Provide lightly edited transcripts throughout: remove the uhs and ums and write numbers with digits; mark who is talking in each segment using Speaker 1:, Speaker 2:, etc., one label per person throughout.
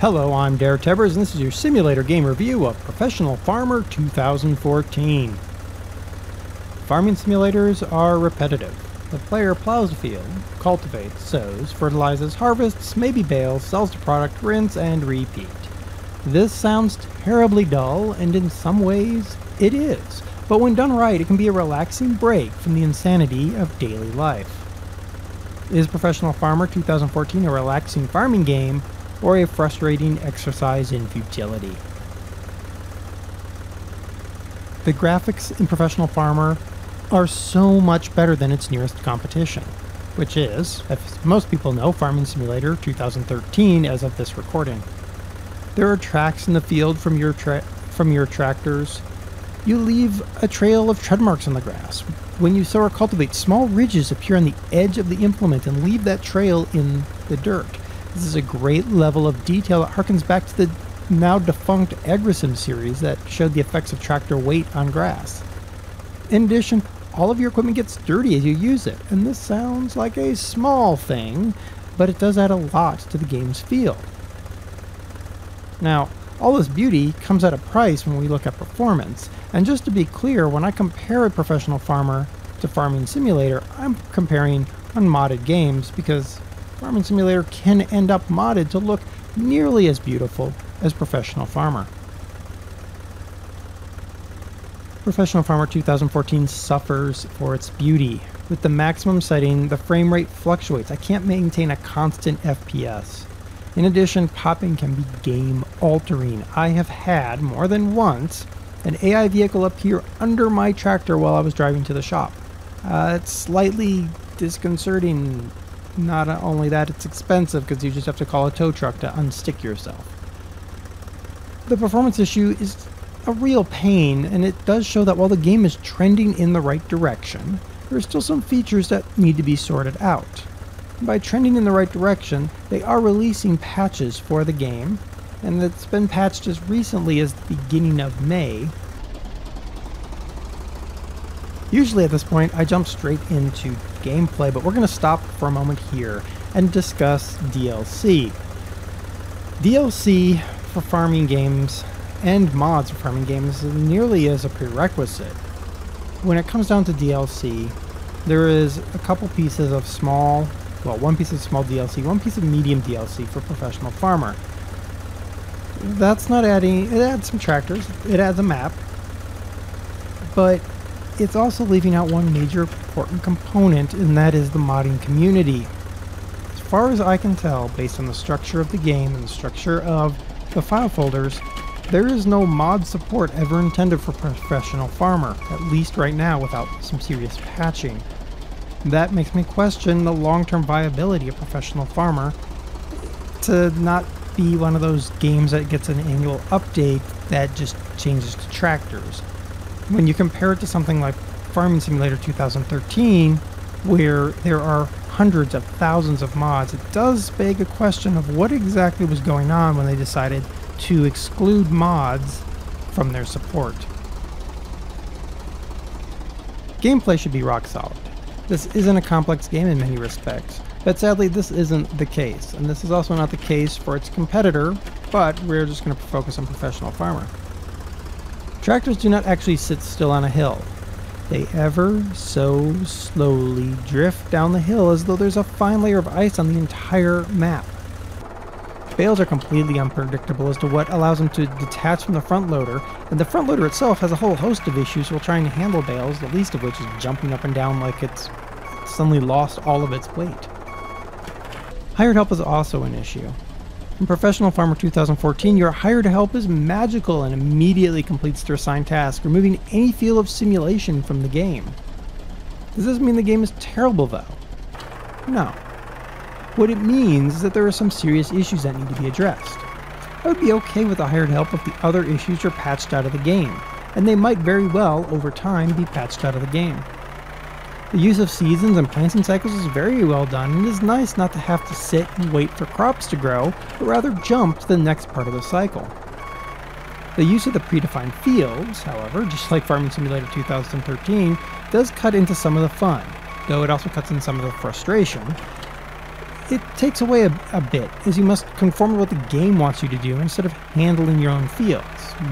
Speaker 1: Hello, I'm DerTebbers, and this is your simulator game review of Professional Farmer 2014. Farming simulators are repetitive. The player plows the field, cultivates, sows, fertilizes, harvests, maybe bales, sells the product, rinse, and repeat. This sounds terribly dull, and in some ways, it is. But when done right, it can be a relaxing break from the insanity of daily life. Is Professional Farmer 2014 a relaxing farming game, or a frustrating exercise in futility? The graphics in Professional Farmer are so much better than its nearest competition, which is, as most people know, Farming Simulator 2013 as of this recording. There are tracks in the field from your tractors. You leave a trail of tread marks on the grass. When you sow or cultivate, small ridges appear on the edge of the implement and leave that trail in the dirt. This is a great level of detail that harkens back to the now defunct AgriSim series that showed the effects of tractor weight on grass. In addition, all of your equipment gets dirty as you use it, and this sounds like a small thing, but it does add a lot to the game's feel. Now, all this beauty comes at a price when we look at performance, and just to be clear, when I compare a Professional Farmer to Farming Simulator, I'm comparing unmodded games because Farming Simulator can end up modded to look nearly as beautiful as Professional Farmer. Professional Farmer 2014 suffers for its beauty. With the maximum setting, the frame rate fluctuates. I can't maintain a constant FPS. In addition, popping can be game-altering. I have had, more than once, an AI vehicle appear under my tractor while I was driving to the shop. It's slightly disconcerting. Not only that, it's expensive because you just have to call a tow truck to unstick yourself. The performance issue is a real pain, and it does show that while the game is trending in the right direction, there are still some features that need to be sorted out. By trending in the right direction, they are releasing patches for the game, and it's been patched as recently as the beginning of May. Usually at this point, I jump straight into gameplay, but we're going to stop for a moment here and discuss DLC. DLC for farming games and mods for farming games nearly is a prerequisite. When it comes down to DLC, there is a couple pieces of one piece of small DLC, one piece of medium DLC for Professional Farmer. That's not adding, it adds some tractors, it adds a map, but it's also leaving out one major important component, and that is the modding community. As far as I can tell, based on the structure of the game and the structure of the file folders, there is no mod support ever intended for Professional Farmer, at least right now without some serious patching. That makes me question the long-term viability of Professional Farmer to not be one of those games that gets an annual update that just changes to tractors. When you compare it to something like Farming Simulator 2013, where there are hundreds of thousands of mods, it does beg a question of what exactly was going on when they decided to exclude mods from their support. Gameplay should be rock solid. This isn't a complex game in many respects, but sadly this isn't the case, and this is also not the case for its competitor, but we're just going to focus on Professional Farmer. Tractors do not actually sit still on a hill. They ever so slowly drift down the hill as though there's a fine layer of ice on the entire map. Bales are completely unpredictable as to what allows them to detach from the front loader, and the front loader itself has a whole host of issues while trying to handle bales, the least of which is jumping up and down like it's suddenly lost all of its weight. Hired help is also an issue. In Professional Farmer 2014, your hired help is magical and immediately completes their assigned task, removing any feel of simulation from the game. This doesn't mean the game is terrible, though. No. What it means is that there are some serious issues that need to be addressed. I would be okay with the hired help if the other issues are patched out of the game, and they might very well, over time, be patched out of the game. The use of seasons and planting cycles is very well done, and it is nice not to have to sit and wait for crops to grow, but rather jump to the next part of the cycle. The use of the predefined fields, however, just like Farming Simulator 2013, does cut into some of the fun, though it also cuts in some of the frustration. it takes away a bit, as you must conform to what the game wants you to do instead of handling your own fields.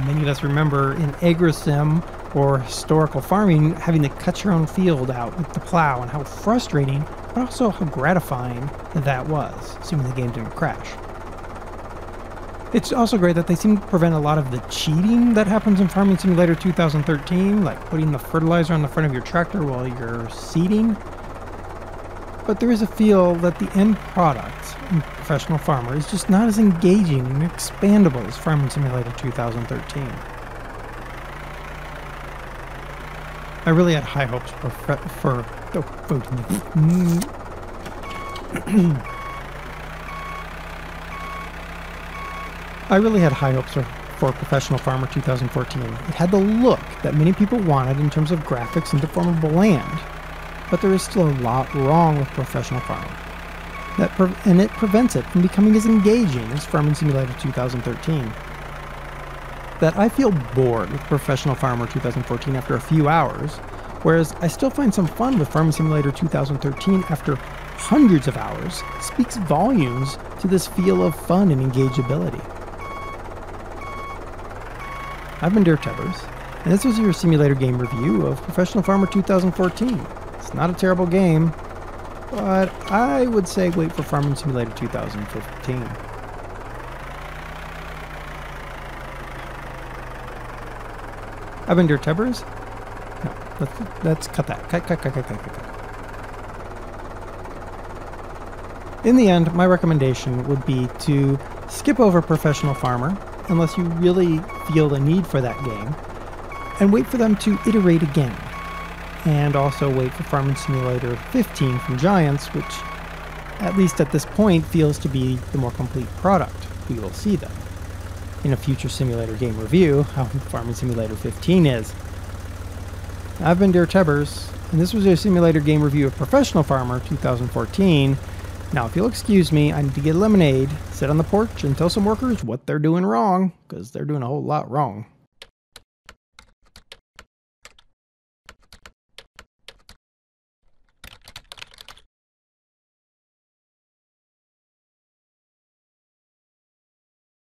Speaker 1: Many of us remember in AgriSim or historical farming having to cut your own field out with the plow, and how frustrating, but also how gratifying that was, assuming the game didn't crash. It's also great that they seem to prevent a lot of the cheating that happens in Farming Simulator 2013, like putting the fertilizer on the front of your tractor while you're seeding. But there is a feel that the end product in Professional Farmer is just not as engaging and expandable as Farming Simulator 2013. I really had high hopes I really had high hopes for Professional Farmer 2014. It had the look that many people wanted in terms of graphics and deformable land. But there is still a lot wrong with Professional Farmer. And it prevents it from becoming as engaging as Farming Simulator 2013. That I feel bored with Professional Farmer 2014 after a few hours, whereas I still find some fun with Farming Simulator 2013 after hundreds of hours, speaks volumes to this feel of fun and engageability. I've been DerTebbers, and this was your simulator game review of Professional Farmer 2014. It's not a terrible game, but I would say wait for Farming Simulator 2015. I've been DerTebbers. No, let's cut that. Cut. In the end, my recommendation would be to skip over Professional Farmer, unless you really feel the need for that game, and wait for them to iterate again. And also wait for Farming Simulator 15 from Giants, which, at least at this point, feels to be the more complete product. We will see them in a future simulator game review, how Farming Simulator 15 is. I've been DerTebbers, and this was a simulator game review of Professional Farmer 2014. Now, if you'll excuse me, I need to get lemonade, sit on the porch, and tell some workers what they're doing wrong, because they're doing a whole lot wrong.